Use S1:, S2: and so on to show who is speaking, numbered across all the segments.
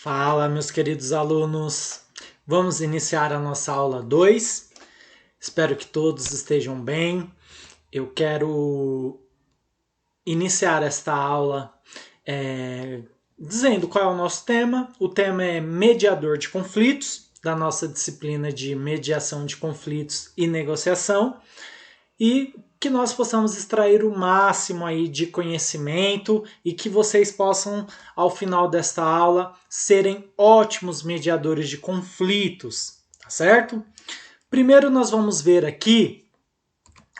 S1: Fala, meus queridos alunos. Vamos iniciar a nossa aula 2. Espero que todos estejam bem. Eu quero iniciar esta aula dizendo qual é o nosso tema. O tema é mediador de conflitos, da nossa disciplina de mediação de conflitos e negociação, e que nós possamos extrair o máximo aí de conhecimento e que vocês possam, ao final desta aula, serem ótimos mediadores de conflitos, tá certo? Primeiro nós vamos ver aqui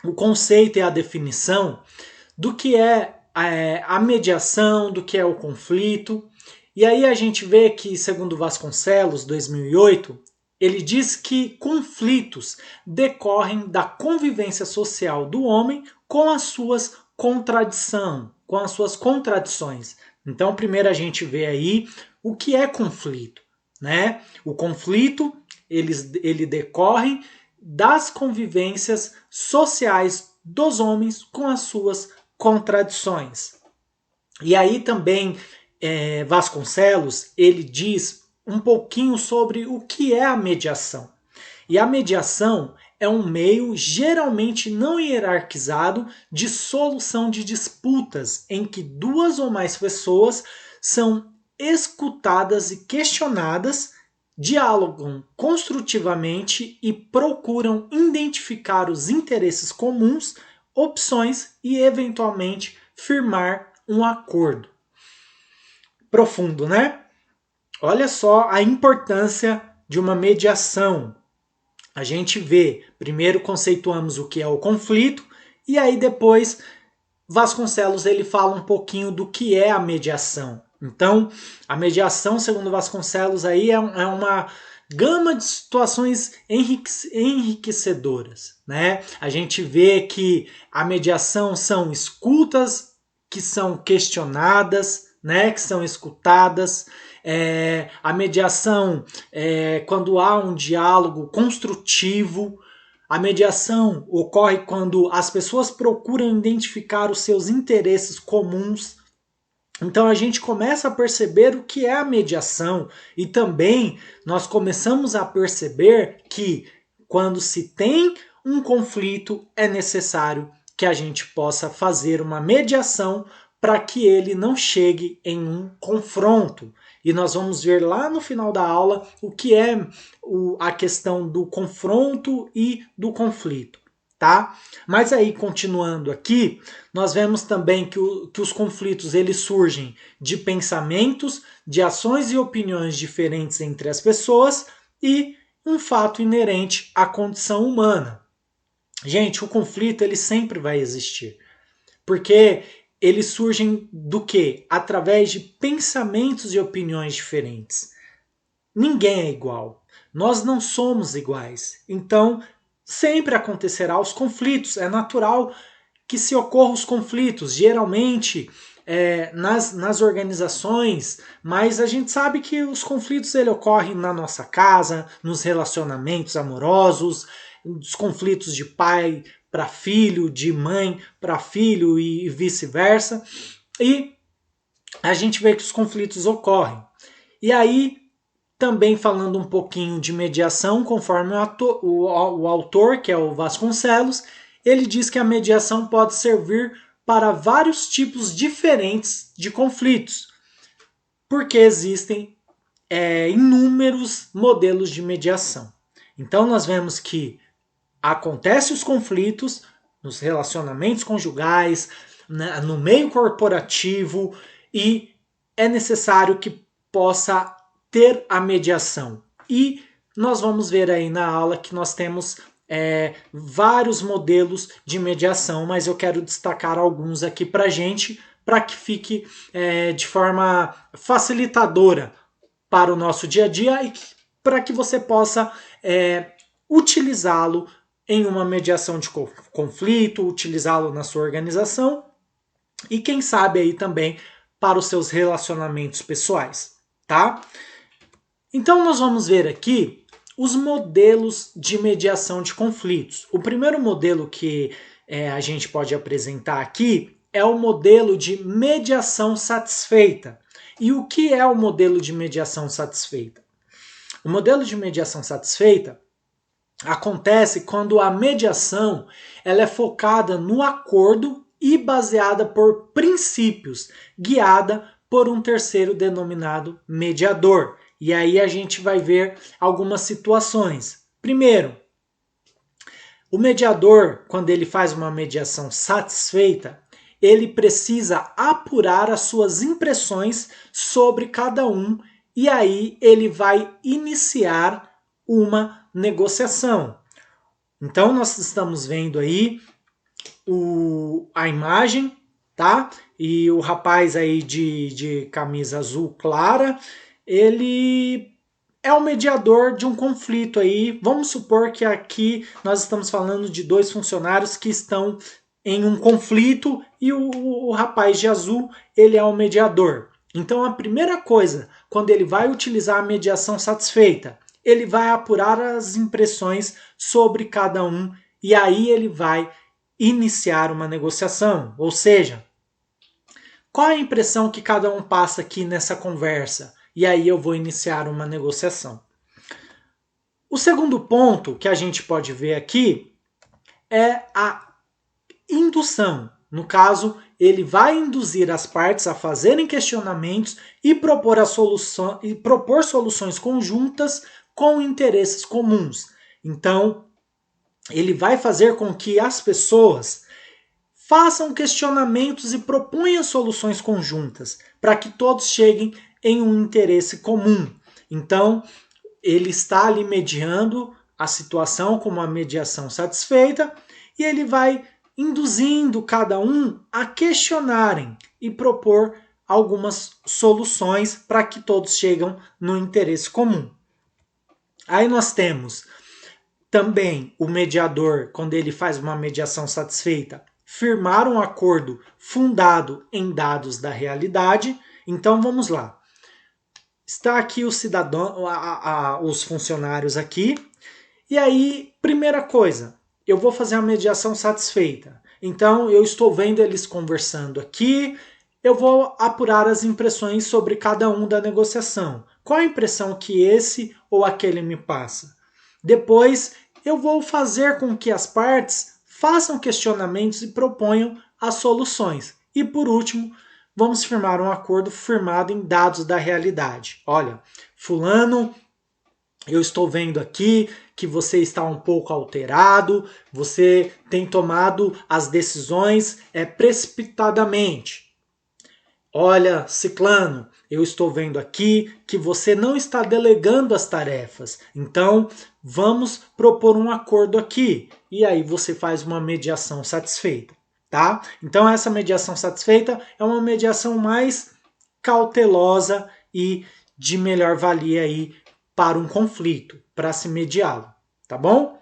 S1: o conceito e a definição do que é a mediação, do que é o conflito. E aí a gente vê que, segundo Vasconcelos, 2008, ele diz que conflitos decorrem da convivência social do homem com as suas contradições. Então, primeiro a gente vê aí o que é conflito, né? O conflito, ele decorre das convivências sociais dos homens com as suas contradições. E aí também Vasconcelos, ele diz um pouquinho sobre o que é a mediação. E a mediação é um meio geralmente não hierarquizado de solução de disputas em que duas ou mais pessoas são escutadas e questionadas, dialogam construtivamente e procuram identificar os interesses comuns, opções e eventualmente firmar um acordo. Profundo, né? Olha só a importância de uma mediação. A gente vê, primeiro conceituamos o que é o conflito, e aí depois Vasconcelos ele fala um pouquinho do que é a mediação. Então, a mediação, segundo Vasconcelos, aí é uma gama de situações enriquecedoras, né? A gente vê que a mediação são escutas que são questionadas, né? Que são escutadas. A mediação quando há um diálogo construtivo. A mediação ocorre quando as pessoas procuram identificar os seus interesses comuns. Então a gente começa a perceber o que é a mediação e também nós começamos a perceber que quando se tem um conflito é necessário que a gente possa fazer uma mediação para que ele não chegue em um confronto. E nós vamos ver lá no final da aula o que é a questão do confronto e do conflito, tá? Mas aí, continuando aqui, nós vemos também que os conflitos eles surgem de pensamentos, de ações e opiniões diferentes entre as pessoas e um fato inerente à condição humana. Gente, o conflito ele sempre vai existir, porque eles surgem do quê? Através de pensamentos e opiniões diferentes. Ninguém é igual. Nós não somos iguais. Então, sempre acontecerá os conflitos. É natural que se ocorram os conflitos, geralmente nas organizações, mas a gente sabe que os conflitos ele ocorrem na nossa casa, nos relacionamentos amorosos, os conflitos de pai para filho, de mãe para filho e vice-versa. E a gente vê que os conflitos ocorrem. E aí, também falando um pouquinho de mediação, conforme o autor, que é o Vasconcelos, ele diz que a mediação pode servir para vários tipos diferentes de conflitos, porque existem inúmeros modelos de mediação. Então nós vemos que acontecem os conflitos nos relacionamentos conjugais, no meio corporativo, e é necessário que possa ter a mediação. E nós vamos ver aí na aula que nós temos vários modelos de mediação, mas eu quero destacar alguns aqui para gente, para que fique de forma facilitadora para o nosso dia a dia e para que você possa utilizá-lo em uma mediação de conflito, utilizá-lo na sua organização e quem sabe aí também para os seus relacionamentos pessoais, tá? Então nós vamos ver aqui os modelos de mediação de conflitos. O primeiro modelo que a gente pode apresentar aqui é o modelo de mediação satisfeita. E o que é o modelo de mediação satisfeita? O modelo de mediação satisfeita acontece quando a mediação ela é focada no acordo e baseada por princípios, guiada por um terceiro denominado mediador. E aí a gente vai ver algumas situações. Primeiro, o mediador, quando ele faz uma mediação satisfeita, ele precisa apurar as suas impressões sobre cada um e aí ele vai iniciar uma negociação. Então nós estamos vendo aí a imagem, tá? E o rapaz aí de camisa azul clara, ele é o mediador de um conflito aí. Vamos supor que aqui nós estamos falando de dois funcionários que estão em um conflito e o rapaz de azul, ele é o mediador. Então a primeira coisa, quando ele vai utilizar a mediação satisfeita, ele vai apurar as impressões sobre cada um e aí ele vai iniciar uma negociação. Ou seja, qual é a impressão que cada um passa aqui nessa conversa? E aí eu vou iniciar uma negociação. O segundo ponto que a gente pode ver aqui é a indução. No caso, ele vai induzir as partes a fazerem questionamentos e propor soluções conjuntas com interesses comuns. Então, ele vai fazer com que as pessoas façam questionamentos e proponham soluções conjuntas para que todos cheguem em um interesse comum. Então, ele está ali mediando a situação com uma mediação satisfeita e ele vai induzindo cada um a questionarem e propor algumas soluções para que todos cheguem no interesse comum. Aí nós temos também o mediador, quando ele faz uma mediação satisfeita, firmar um acordo fundado em dados da realidade. Então vamos lá. Está aqui o cidadão, os funcionários aqui. E aí, primeira coisa, eu vou fazer a mediação satisfeita. Então eu estou vendo eles conversando aqui. Eu vou apurar as impressões sobre cada um da negociação. Qual a impressão que esse ou aquele me passa? Depois eu vou fazer com que as partes façam questionamentos e proponham as soluções. E por último, vamos firmar um acordo firmado em dados da realidade. Olha, fulano, eu estou vendo aqui que você está um pouco alterado, você tem tomado as decisões precipitadamente. Olha, ciclano, eu estou vendo aqui que você não está delegando as tarefas. Então, vamos propor um acordo aqui. E aí você faz uma mediação satisfeita, tá? Então, essa mediação satisfeita é uma mediação mais cautelosa e de melhor valia aí para um conflito, para se mediá-lo, tá bom?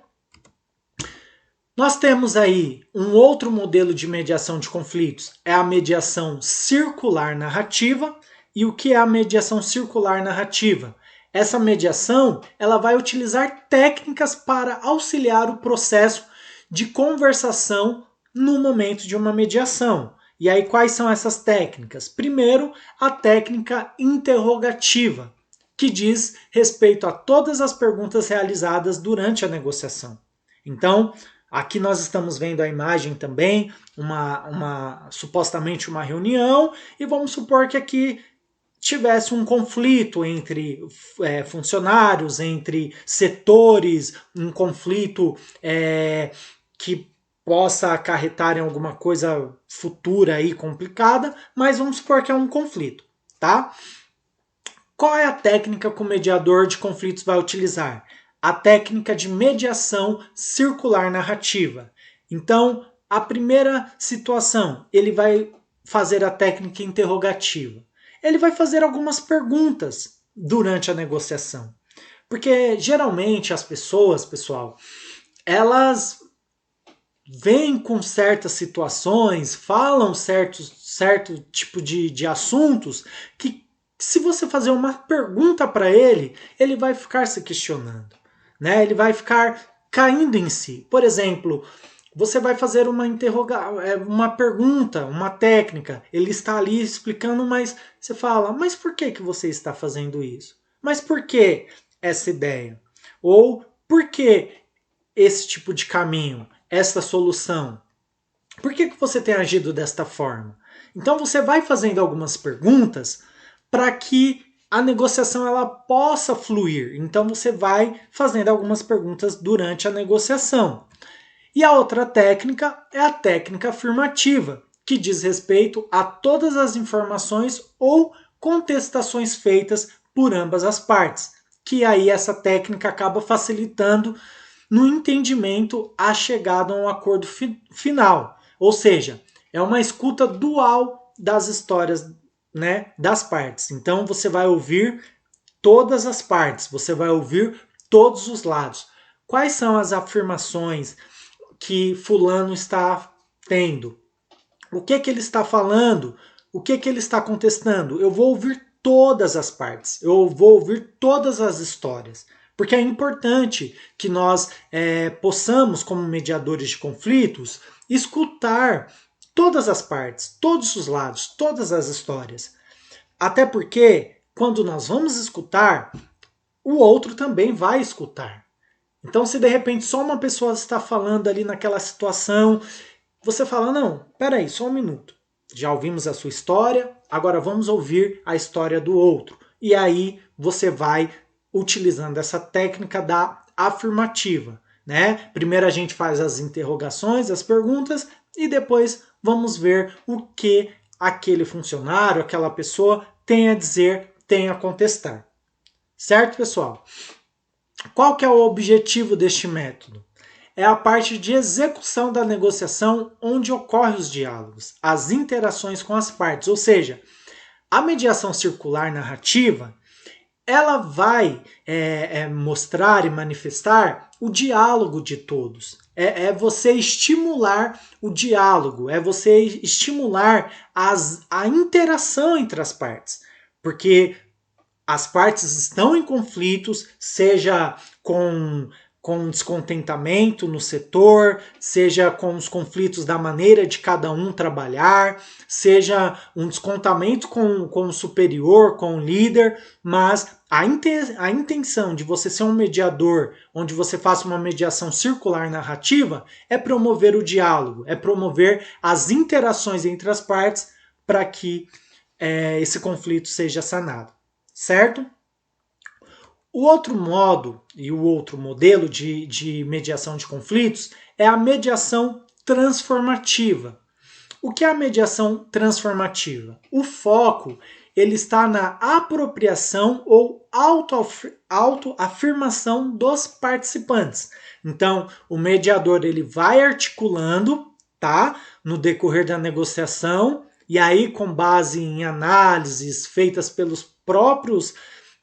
S1: Nós temos aí um outro modelo de mediação de conflitos, é a mediação circular narrativa. E o que é a mediação circular narrativa? Essa mediação ela vai utilizar técnicas para auxiliar o processo de conversação no momento de uma mediação. E aí quais são essas técnicas? Primeiro, a técnica interrogativa, que diz respeito a todas as perguntas realizadas durante a negociação. Então, aqui nós estamos vendo a imagem também, supostamente uma reunião, e vamos supor que aqui tivesse um conflito entre funcionários, entre setores, um conflito que possa acarretar em alguma coisa futura aí complicada, mas vamos supor que é um conflito, tá? Qual é a técnica que o mediador de conflitos vai utilizar? A técnica de mediação circular narrativa. Então, a primeira situação, ele vai fazer a técnica interrogativa. Ele vai fazer algumas perguntas durante a negociação. Porque geralmente as pessoas, pessoal, elas vêm com certas situações, falam certo tipo de assuntos que se você fazer uma pergunta para ele, ele vai ficar se questionando. Né? Ele vai ficar caindo em si. Por exemplo, você vai fazer uma pergunta, uma técnica. Ele está ali explicando, mas você fala, mas por que você está fazendo isso? Mas por que essa ideia? Ou por que esse tipo de caminho, essa solução? Por que você tem agido desta forma? Então você vai fazendo algumas perguntas para que a negociação ela possa fluir. Então você vai fazendo algumas perguntas durante a negociação. E a outra técnica é a técnica afirmativa, que diz respeito a todas as informações ou contestações feitas por ambas as partes. Que aí essa técnica acaba facilitando no entendimento a chegada a um acordo final. Ou seja, é uma escuta dual das histórias, né, das partes. Então você vai ouvir todas as partes, você vai ouvir todos os lados. Quais são as afirmações que fulano está tendo? O que ele está falando? O que ele está contestando? Eu vou ouvir todas as partes, eu vou ouvir todas as histórias. Porque é importante que nós possamos, como mediadores de conflitos, escutar todas as partes, todos os lados, todas as histórias. Até porque, quando nós vamos escutar, o outro também vai escutar. Então, se de repente só uma pessoa está falando ali naquela situação, você fala, não, peraí, só um minuto. Já ouvimos a sua história, agora vamos ouvir a história do outro. E aí você vai utilizando essa técnica da afirmativa, né? Primeiro a gente faz as interrogações, as perguntas, e depois vamos ver o que aquele funcionário, aquela pessoa tem a dizer, tem a contestar. Certo, pessoal? Qual que é o objetivo deste método? É a parte de execução da negociação onde ocorrem os diálogos, as interações com as partes. Ou seja, a mediação circular narrativa, ela vai mostrar e manifestar o diálogo de todos. É você estimular o diálogo, é você estimular a interação entre as partes. Porque as partes estão em conflitos, seja com descontentamento no setor, seja com os conflitos da maneira de cada um trabalhar, seja um descontamento com o superior, com o líder, mas a intenção de você ser um mediador, onde você faça uma mediação circular narrativa, é promover o diálogo, é promover as interações entre as partes para que esse conflito seja sanado. Certo? O outro modo e o outro modelo de mediação de conflitos é a mediação transformativa. O que é a mediação transformativa? O foco ele está na apropriação ou autoafirmação dos participantes. Então, o mediador ele vai articulando, tá, no decorrer da negociação, e aí com base em análises feitas pelos próprios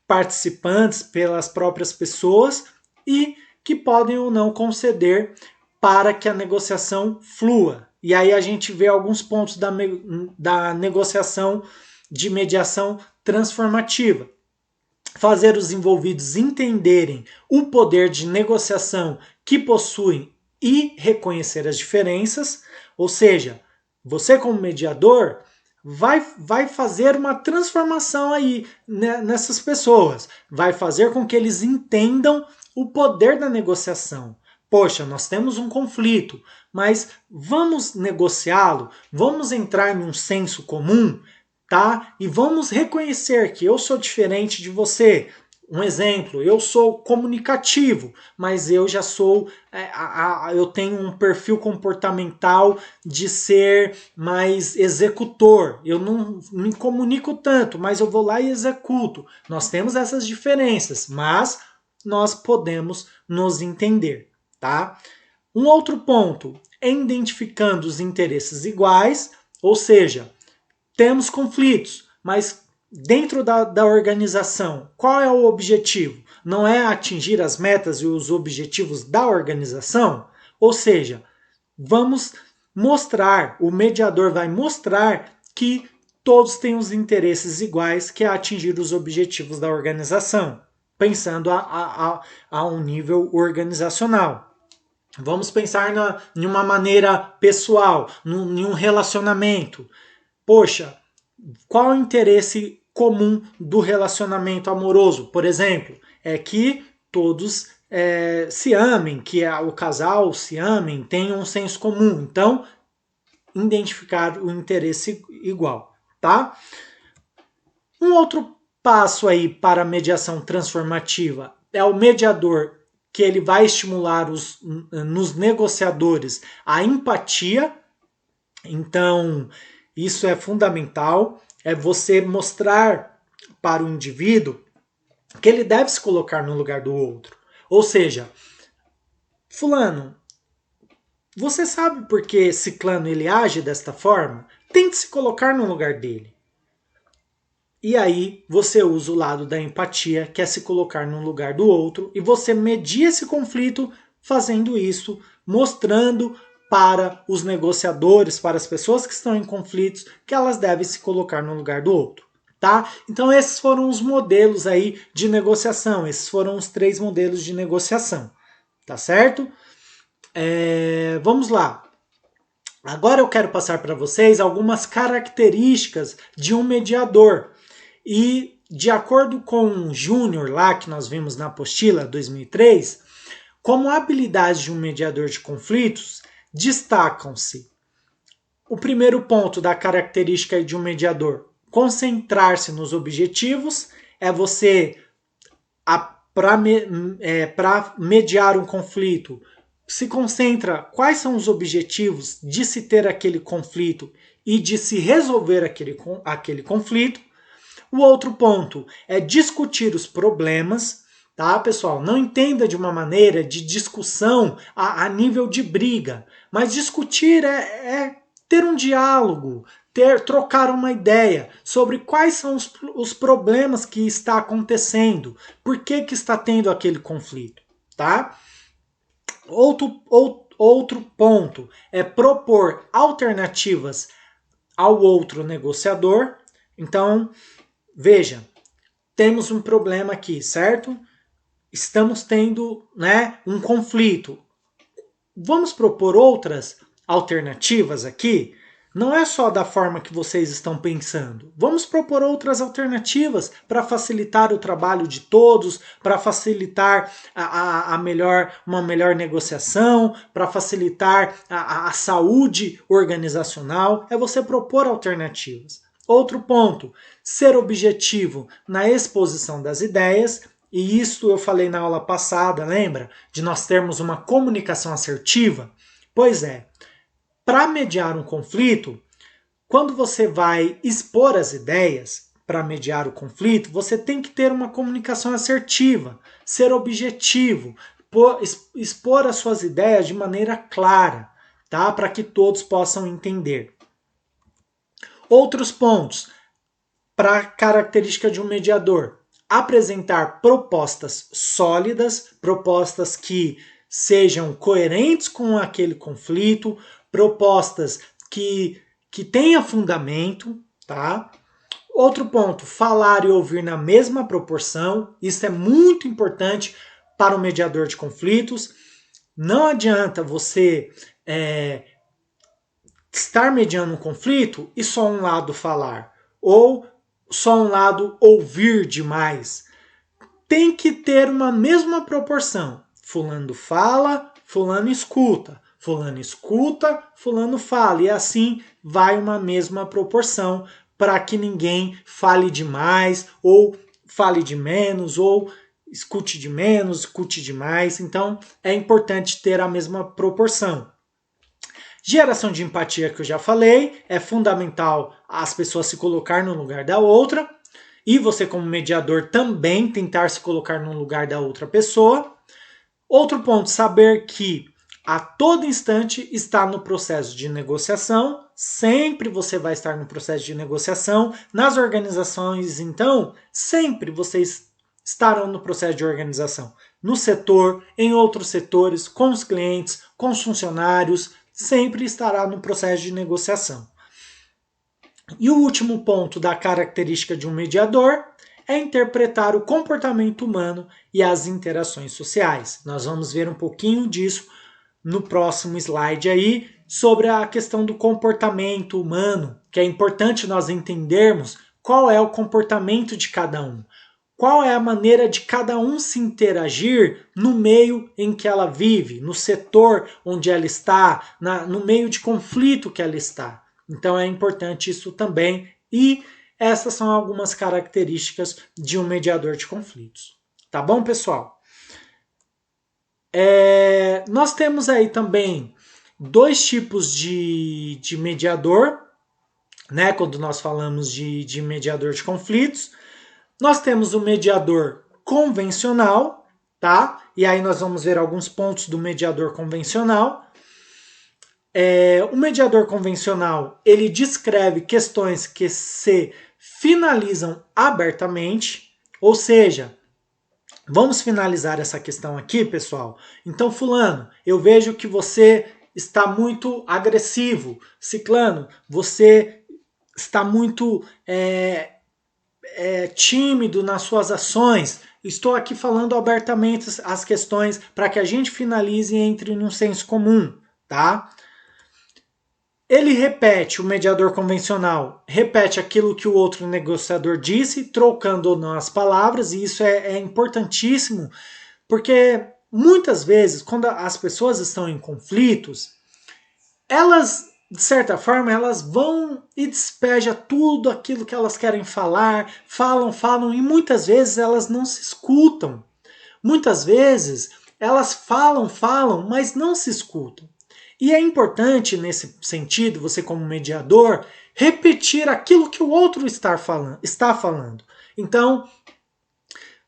S1: participantes, pelas próprias pessoas, e que podem ou não conceder para que a negociação flua. E aí a gente vê alguns pontos da negociação de mediação transformativa. Fazer os envolvidos entenderem o poder de negociação que possuem e reconhecer as diferenças, ou seja, você como mediador vai fazer uma transformação aí nessas pessoas, vai fazer com que eles entendam o poder da negociação. Poxa, nós temos um conflito, mas vamos negociá-lo, vamos entrar num senso comum, tá? E vamos reconhecer que eu sou diferente de você. Um exemplo, eu sou comunicativo, mas eu já sou, eu tenho um perfil comportamental de ser mais executor. Eu não me comunico tanto, mas eu vou lá e executo. Nós temos essas diferenças, mas nós podemos nos entender, tá? Um outro ponto é identificando os interesses iguais, ou seja, temos conflitos, mas dentro da organização, qual é o objetivo? Não é atingir as metas e os objetivos da organização? Ou seja, vamos mostrar, o mediador vai mostrar que todos têm os interesses iguais, que é atingir os objetivos da organização, pensando a um nível organizacional. Vamos pensar em uma maneira pessoal, em um relacionamento. Poxa, qual é o interesse comum do relacionamento amoroso? Por exemplo, é que todos se amem, que o casal se amem, tenham um senso comum. Então, identificar o interesse igual, tá? Um outro passo aí para a mediação transformativa é o mediador, que ele vai estimular nos negociadores a empatia. Então, isso é fundamental, é você mostrar para o indivíduo que ele deve se colocar no lugar do outro. Ou seja, fulano, você sabe por que ciclano ele age desta forma? Tente se colocar no lugar dele. E aí você usa o lado da empatia, que é se colocar no lugar do outro, e você media esse conflito fazendo isso, mostrando para os negociadores, para as pessoas que estão em conflitos, que elas devem se colocar no lugar do outro, tá? Então esses foram os modelos aí de negociação, esses foram os 3 modelos de negociação, tá certo? Vamos lá. Agora eu quero passar para vocês algumas características de um mediador. E de acordo com Júnior, lá que nós vimos na apostila 2003, como habilidades de um mediador de conflitos, destacam-se o primeiro ponto da característica de um mediador: concentrar-se nos objetivos. É você, para mediar um conflito, se concentra quais são os objetivos de se ter aquele conflito e de se resolver aquele conflito. O outro ponto é discutir os problemas, tá, pessoal? Não entenda de uma maneira de discussão a nível de briga, mas discutir é ter um diálogo, trocar uma ideia sobre quais são os problemas que está acontecendo, por que está tendo aquele conflito, tá? Outro ponto é propor alternativas ao outro negociador. Então, veja, temos um problema aqui, certo? Estamos tendo, né, um conflito. Vamos propor outras alternativas aqui? Não é só da forma que vocês estão pensando. Vamos propor outras alternativas para facilitar o trabalho de todos, para facilitar uma melhor negociação, para facilitar a saúde organizacional. É você propor alternativas. Outro ponto, ser objetivo na exposição das ideias, e isso eu falei na aula passada, lembra? De nós termos uma comunicação assertiva? Pois é, para mediar um conflito, quando você vai expor as ideias para mediar o conflito, você tem que ter uma comunicação assertiva, ser objetivo, expor as suas ideias de maneira clara, tá? Para que todos possam entender. Outros pontos para a característica de um mediador: apresentar propostas sólidas, propostas que sejam coerentes com aquele conflito, propostas que tenham fundamento, tá? Outro ponto, falar e ouvir na mesma proporção. Isso é muito importante para o mediador de conflitos. Não adianta você estar mediando um conflito e só um lado falar, ou só um lado ouvir demais. Tem que ter uma mesma proporção. Fulano fala, fulano escuta. Fulano escuta, fulano fala. E assim vai uma mesma proporção para que ninguém fale demais, ou fale de menos, ou escute de menos, escute demais. Então é importante ter a mesma proporção. Geração de empatia, que eu já falei, é fundamental as pessoas se colocar no lugar da outra. E você, como mediador, também tentar se colocar no lugar da outra pessoa. Outro ponto, saber que a todo instante está no processo de negociação. Sempre você vai estar no processo de negociação. Nas organizações, então, sempre vocês estarão no processo de organização. No setor, em outros setores, com os clientes, com os funcionários, sempre estará no processo de negociação. E o último ponto da característica de um mediador é interpretar o comportamento humano e as interações sociais. Nós vamos ver um pouquinho disso no próximo slide aí sobre a questão do comportamento humano, que é importante nós entendermos qual é o comportamento de cada um. Qual é a maneira de cada um se interagir no meio em que ela vive, no setor onde ela está, no meio de conflito que ela está. Então é importante isso também, e essas são algumas características de um mediador de conflitos. Tá bom, pessoal? Nós temos aí também dois tipos de mediador, né? Quando nós falamos de mediador de conflitos. Nós temos o mediador convencional, tá? E aí nós vamos ver alguns pontos do mediador convencional. O mediador convencional, ele descreve questões que se finalizam abertamente, ou seja, vamos finalizar essa questão aqui, pessoal. Então, fulano, eu vejo que você está muito agressivo. Ciclano, você está muito tímido nas suas ações. Estou aqui falando abertamente as questões para que a gente finalize e entre em um senso comum, tá? Ele repete, o mediador convencional repete aquilo que o outro negociador disse, trocando ou não as palavras, e isso é importantíssimo, porque muitas vezes, quando as pessoas estão em conflitos, elas, de certa forma, elas vão e despejam tudo aquilo que elas querem falar, falam, e muitas vezes elas não se escutam. Muitas vezes elas falam, mas não se escutam. E é importante, nesse sentido, você como mediador, repetir aquilo que o outro está falando. Então,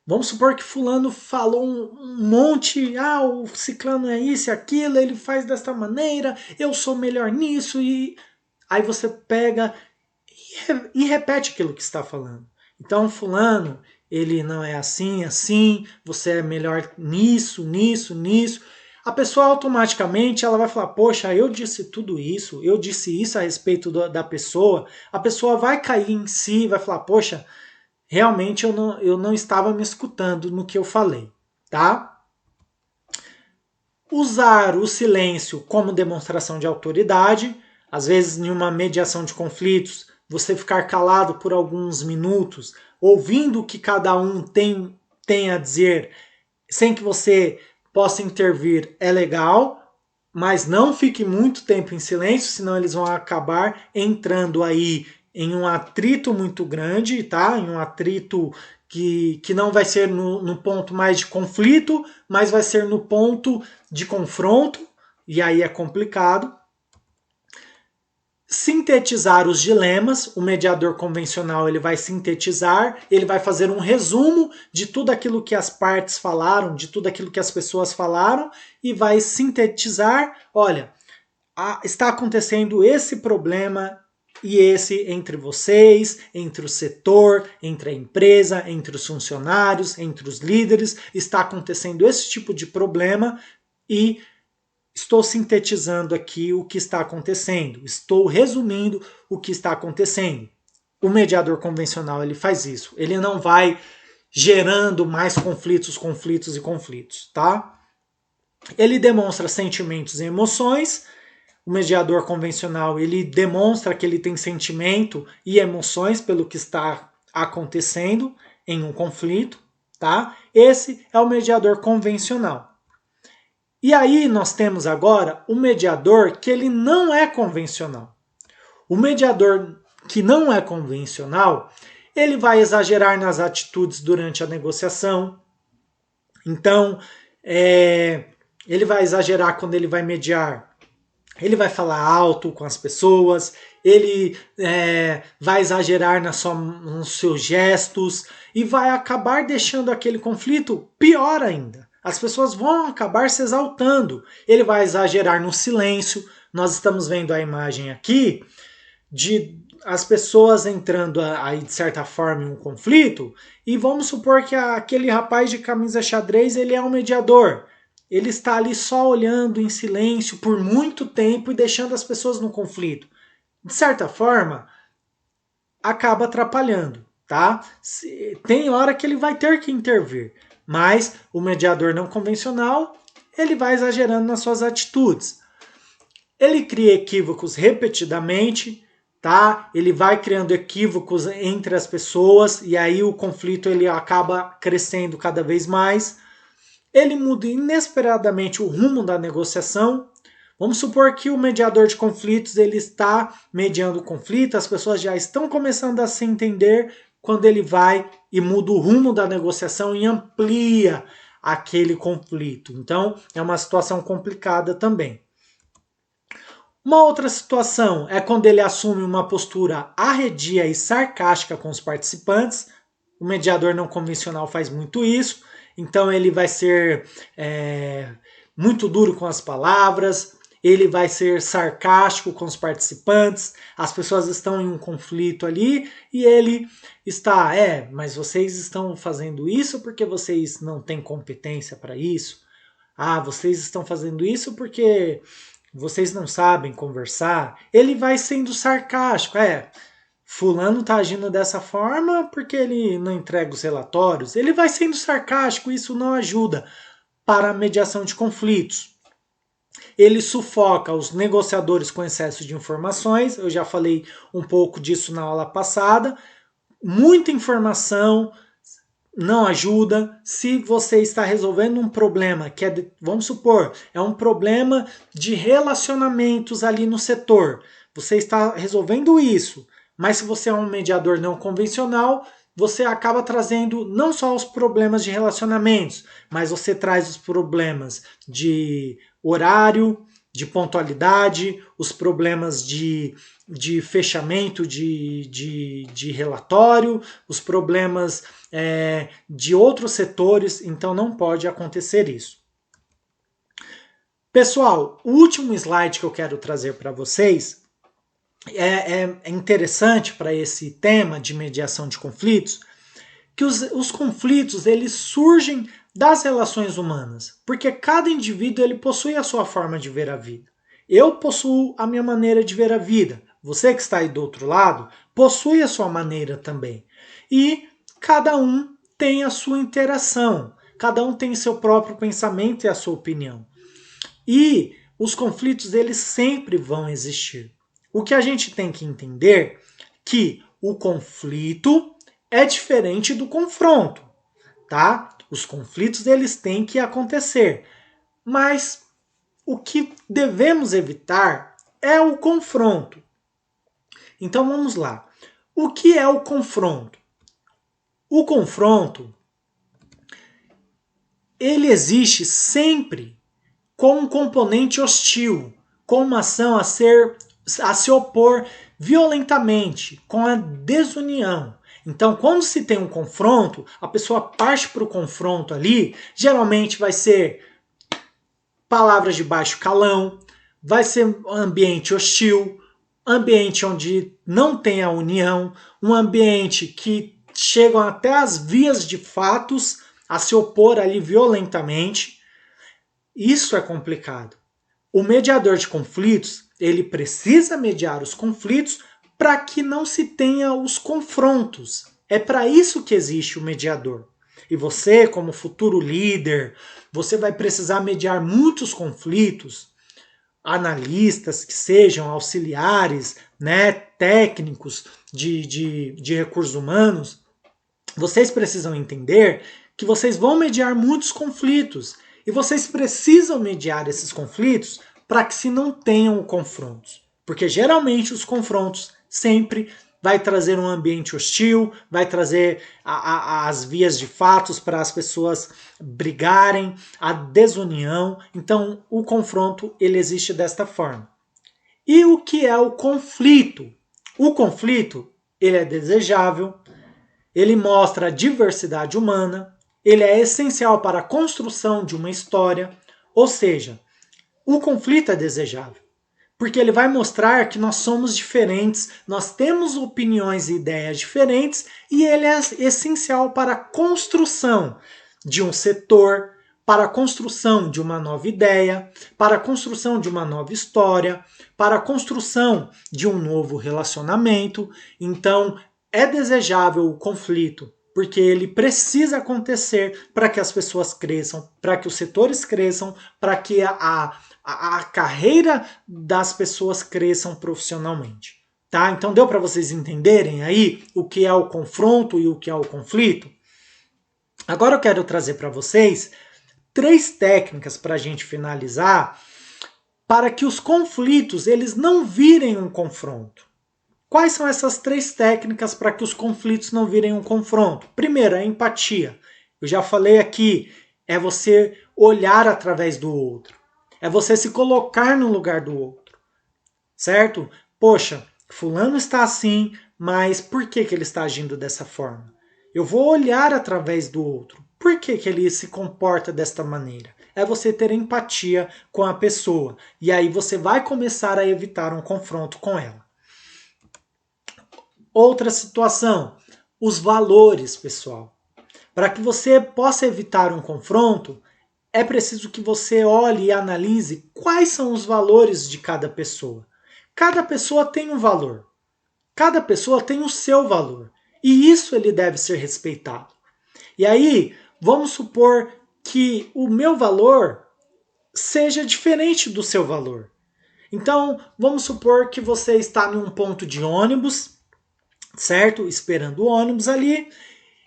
S1: vamos supor que fulano falou um monte, o ciclano é isso e aquilo, ele faz desta maneira, eu sou melhor nisso, e aí você pega e repete aquilo que está falando. Então, fulano, ele não é assim, você é melhor nisso. A pessoa automaticamente ela vai falar, poxa, eu disse tudo isso, eu disse isso a respeito da pessoa. A pessoa vai cair em si, vai falar, poxa, realmente eu não estava me escutando no que eu falei, tá? Usar o silêncio como demonstração de autoridade. Às vezes, em uma mediação de conflitos, você ficar calado por alguns minutos, ouvindo o que cada um tem a dizer, sem que você possa intervir, é legal, mas não fique muito tempo em silêncio, senão eles vão acabar entrando aí em um atrito muito grande, tá? Em um atrito que não vai ser no ponto mais de conflito, mas vai ser no ponto de confronto, e aí é complicado. Sintetizar os dilemas, o mediador convencional ele vai sintetizar, ele vai fazer um resumo de tudo aquilo que as partes falaram, de tudo aquilo que as pessoas falaram, e vai sintetizar, olha, está acontecendo esse problema e esse entre vocês, entre o setor, entre a empresa, entre os funcionários, entre os líderes, está acontecendo esse tipo de problema e estou sintetizando aqui o que está acontecendo, estou resumindo o que está acontecendo. O mediador convencional ele faz isso, ele não vai gerando mais conflitos, tá? Ele demonstra sentimentos e emoções. O mediador convencional ele demonstra que ele tem sentimento e emoções pelo que está acontecendo em um conflito, tá? Esse é o mediador convencional. E aí nós temos agora o mediador que ele não é convencional. O mediador que não é convencional, ele vai exagerar nas atitudes durante a negociação. Então, ele vai exagerar quando ele vai mediar. Ele vai falar alto com as pessoas, ele vai exagerar nos seus gestos e vai acabar deixando aquele conflito pior ainda. As pessoas vão acabar se exaltando. Ele vai exagerar no silêncio. Nós estamos vendo a imagem aqui de as pessoas entrando aí de certa forma em um conflito, e vamos supor que aquele rapaz de camisa xadrez ele é um mediador. Ele está ali só olhando em silêncio por muito tempo e deixando as pessoas no conflito. De certa forma, acaba atrapalhando, tá? Tem hora que ele vai ter que intervir. Mas o mediador não convencional, ele vai exagerando nas suas atitudes. Ele cria equívocos repetidamente, tá? Ele vai criando equívocos entre as pessoas e aí o conflito ele acaba crescendo cada vez mais. Ele muda inesperadamente o rumo da negociação. Vamos supor que o mediador de conflitos ele está mediando o conflito, as pessoas já estão começando a se entender quando ele vai e muda o rumo da negociação e amplia aquele conflito. Então, é uma situação complicada também. Uma outra situação é quando ele assume uma postura arredia e sarcástica com os participantes. O mediador não convencional faz muito isso, então ele vai ser muito duro com as palavras, ele vai ser sarcástico com os participantes, as pessoas estão em um conflito ali e ele está, mas vocês estão fazendo isso porque vocês não têm competência para isso. Ah, vocês estão fazendo isso porque vocês não sabem conversar. Ele vai sendo sarcástico, fulano tá agindo dessa forma porque ele não entrega os relatórios. Ele vai sendo sarcástico, isso não ajuda para a mediação de conflitos. Ele sufoca os negociadores com excesso de informações, eu já falei um pouco disso na aula passada. Muita informação não ajuda. Se você está resolvendo um problema que vamos supor, é um problema de relacionamentos ali no setor, você está resolvendo isso, mas se você é um mediador não convencional, você acaba trazendo não só os problemas de relacionamentos, mas você traz os problemas de horário, de pontualidade, os problemas de fechamento de relatório, os problemas de outros setores, então não pode acontecer isso. Pessoal, o último slide que eu quero trazer para vocês é interessante para esse tema de mediação de conflitos, que os conflitos eles surgem das relações humanas, porque cada indivíduo ele possui a sua forma de ver a vida. Eu possuo a minha maneira de ver a vida, você que está aí do outro lado possui a sua maneira também. E cada um tem a sua interação, cada um tem seu próprio pensamento e a sua opinião. E os conflitos eles sempre vão existir. O que a gente tem que entender é que o conflito é diferente do confronto, tá? Os conflitos eles têm que acontecer, mas o que devemos evitar é o confronto. Então vamos lá. O que é o confronto? O confronto ele existe sempre com um componente hostil, com uma ação a se opor violentamente, com a desunião. Então, quando se tem um confronto, a pessoa parte para o confronto ali, geralmente vai ser palavras de baixo calão, vai ser um ambiente hostil, ambiente onde não tem a união, um ambiente que chegam até as vias de fatos a se opor ali violentamente. Isso é complicado. O mediador de conflitos, ele precisa mediar os conflitos para que não se tenha os confrontos. É para isso que existe o mediador. E você, como futuro líder, você vai precisar mediar muitos conflitos, analistas que sejam auxiliares, técnicos de recursos humanos. Vocês precisam entender que vocês vão mediar muitos conflitos e vocês precisam mediar esses conflitos para que se não tenham confrontos. Porque geralmente os confrontos sempre vai trazer um ambiente hostil, vai trazer as vias de fatos para as pessoas brigarem, a desunião. Então o confronto ele existe desta forma. E o que é o conflito? O conflito ele é desejável, ele mostra a diversidade humana, ele é essencial para a construção de uma história, ou seja, o conflito é desejável, porque ele vai mostrar que nós somos diferentes, nós temos opiniões e ideias diferentes, e ele é essencial para a construção de um setor, para a construção de uma nova ideia, para a construção de uma nova história, para a construção de um novo relacionamento. Então, é desejável o conflito, porque ele precisa acontecer para que as pessoas cresçam, para que os setores cresçam, para que a carreira das pessoas cresçam profissionalmente. Tá? Então deu para vocês entenderem aí o que é o confronto e o que é o conflito? Agora eu quero trazer para vocês 3 técnicas para a gente finalizar, para que os conflitos eles não virem um confronto. Quais são essas 3 técnicas para que os conflitos não virem um confronto? Primeiro, a empatia. Eu já falei aqui, é você olhar através do outro. É você se colocar no lugar do outro. Certo? Poxa, fulano está assim, mas por que ele está agindo dessa forma? Eu vou olhar através do outro. Por que ele se comporta desta maneira? É você ter empatia com a pessoa. E aí você vai começar a evitar um confronto com ela. Outra situação, os valores, pessoal. Para que você possa evitar um confronto, é preciso que você olhe e analise quais são os valores de cada pessoa. Cada pessoa tem um valor. Cada pessoa tem o seu valor. E isso ele deve ser respeitado. E aí, vamos supor que o meu valor seja diferente do seu valor. Então, vamos supor que você está em um ponto de ônibus, certo? Esperando o ônibus ali,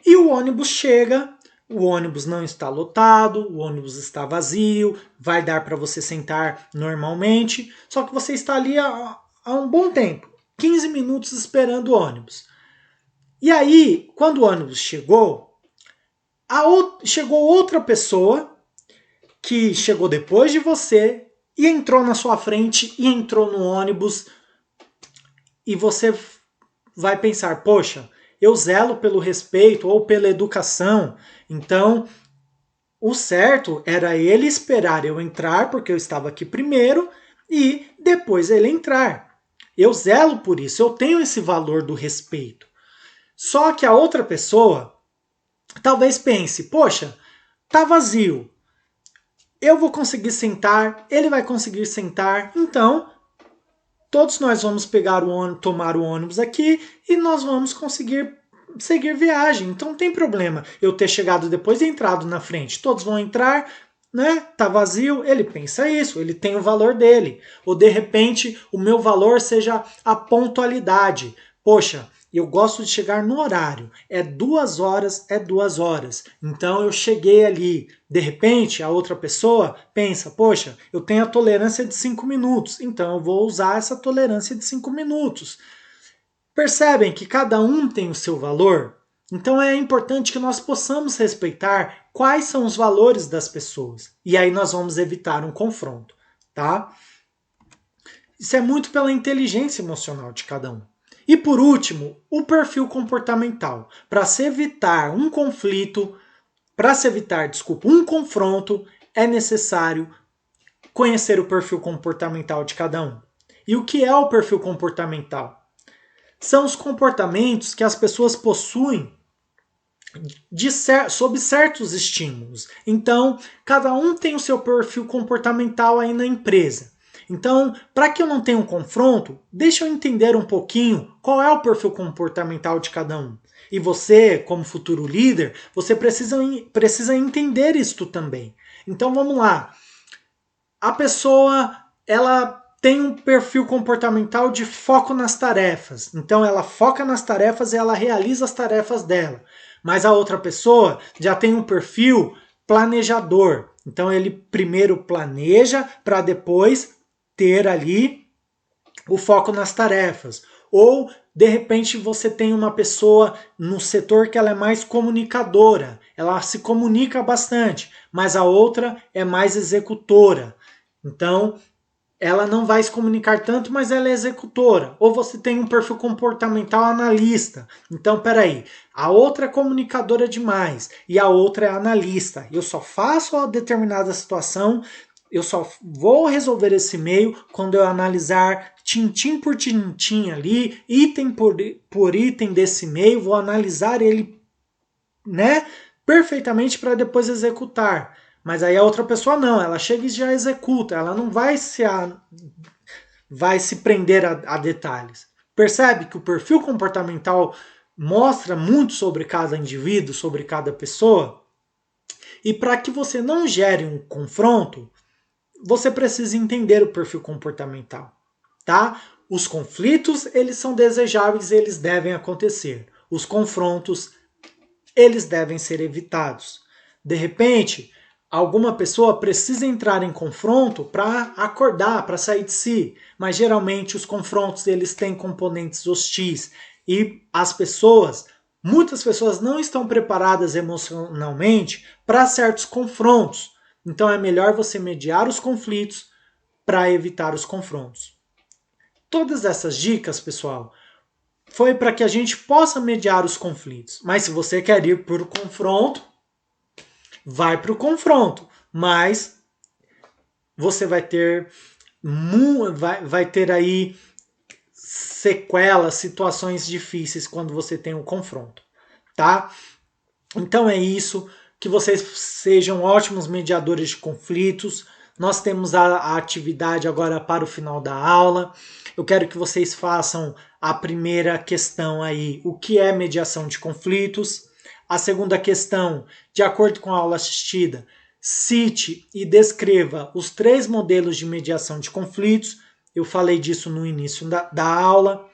S1: e o ônibus chega, o ônibus não está lotado, o ônibus está vazio, vai dar para você sentar normalmente, só que você está ali há um bom tempo, 15 minutos esperando o ônibus. E aí, quando o ônibus chegou, chegou outra pessoa que chegou depois de você e entrou na sua frente e entrou no ônibus e você vai pensar, poxa, eu zelo pelo respeito ou pela educação, então o certo era ele esperar eu entrar, porque eu estava aqui primeiro, e depois ele entrar. Eu zelo por isso, eu tenho esse valor do respeito. Só que a outra pessoa talvez pense, poxa, tá vazio, eu vou conseguir sentar, ele vai conseguir sentar, então todos nós vamos pegar tomar o ônibus aqui e nós vamos conseguir seguir viagem. Então não tem problema eu ter chegado depois e entrado na frente. Todos vão entrar, né? Tá vazio. Ele pensa isso, ele tem o valor dele. Ou de repente o meu valor seja a pontualidade. Poxa, eu gosto de chegar no horário. É 2 horas, é 2 horas. Então eu cheguei ali. De repente, a outra pessoa pensa, poxa, eu tenho a tolerância de 5 minutos. Então eu vou usar essa tolerância de 5 minutos. Percebem que cada um tem o seu valor? Então é importante que nós possamos respeitar quais são os valores das pessoas. E aí nós vamos evitar um confronto, tá? Isso é muito pela inteligência emocional de cada um. E por último, o perfil comportamental. Para se evitar um conflito, um confronto, é necessário conhecer o perfil comportamental de cada um. E o que é o perfil comportamental? São os comportamentos que as pessoas possuem sob certos estímulos. Então, cada um tem o seu perfil comportamental aí na empresa. Então, para que eu não tenha um confronto, deixa eu entender um pouquinho qual é o perfil comportamental de cada um. E você, como futuro líder, você precisa entender isto também. Então, vamos lá. A pessoa, ela tem um perfil comportamental de foco nas tarefas. Então, ela foca nas tarefas e ela realiza as tarefas dela. Mas a outra pessoa já tem um perfil planejador. Então, ele primeiro planeja para depois ter ali o foco nas tarefas. Ou, de repente, você tem uma pessoa no setor que ela é mais comunicadora. Ela se comunica bastante, mas a outra é mais executora. Então, ela não vai se comunicar tanto, mas ela é executora. Ou você tem um perfil comportamental analista. Então, peraí, a outra é comunicadora demais e a outra é analista. Eu só faço a determinada situação, eu só vou resolver esse e-mail quando eu analisar tintim por tintim ali, item por item desse e-mail, vou analisar ele, né, perfeitamente para depois executar. Mas aí a outra pessoa não, ela chega e já executa, ela não vai se prender a detalhes. Percebe que o perfil comportamental mostra muito sobre cada indivíduo, sobre cada pessoa. E para que você não gere um confronto, você precisa entender o perfil comportamental, tá? Os conflitos, eles são desejáveis, eles devem acontecer. Os confrontos, eles devem ser evitados. De repente, alguma pessoa precisa entrar em confronto para acordar, para sair de si, mas geralmente os confrontos eles têm componentes hostis e muitas pessoas não estão preparadas emocionalmente para certos confrontos. Então é melhor você mediar os conflitos para evitar os confrontos. Todas essas dicas, pessoal, foi para que a gente possa mediar os conflitos. Mas se você quer ir para o confronto, vai para o confronto. Mas você vai ter aí sequelas, situações difíceis quando você tem um confronto, tá? Então é isso, que vocês sejam ótimos mediadores de conflitos. Nós temos a atividade agora para o final da aula. Eu quero que vocês façam a primeira questão aí, o que é mediação de conflitos. A segunda questão, de acordo com a aula assistida, cite e descreva os 3 modelos de mediação de conflitos. Eu falei disso no início da aula.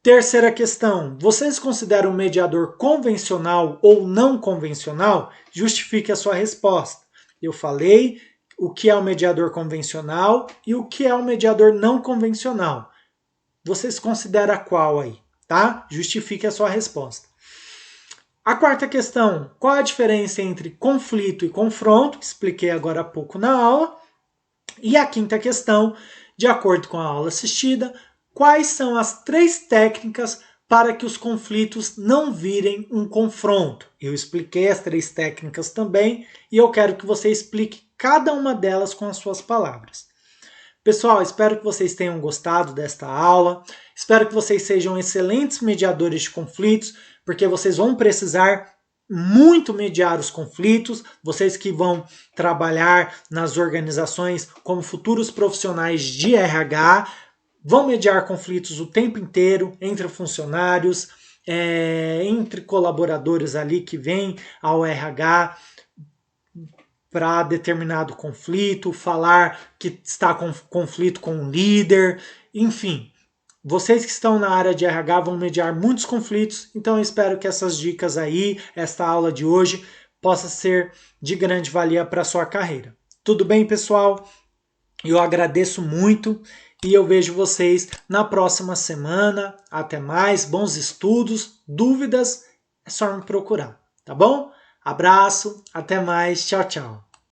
S1: Terceira questão, vocês consideram o mediador convencional ou não convencional? Justifique a sua resposta. Eu falei o que é o mediador convencional e o que é o mediador não convencional. Vocês consideram qual aí, tá? Justifique a sua resposta. A quarta questão, qual a diferença entre conflito e confronto? Expliquei agora há pouco na aula. E a quinta questão, de acordo com a aula assistida, quais são as 3 técnicas para que os conflitos não virem um confronto? Eu expliquei as 3 técnicas também e eu quero que você explique cada uma delas com as suas palavras. Pessoal, espero que vocês tenham gostado desta aula. Espero que vocês sejam excelentes mediadores de conflitos, porque vocês vão precisar muito mediar os conflitos, vocês que vão trabalhar nas organizações como futuros profissionais de RH, vão mediar conflitos o tempo inteiro entre funcionários, entre colaboradores ali que vêm ao RH para determinado conflito, falar que está com conflito com o líder, enfim. Vocês que estão na área de RH vão mediar muitos conflitos, então eu espero que essas dicas aí, esta aula de hoje, possa ser de grande valia para a sua carreira. Tudo bem, pessoal? Eu agradeço muito e eu vejo vocês na próxima semana. Até mais, bons estudos, dúvidas, é só me procurar, tá bom? Abraço, até mais, tchau, tchau.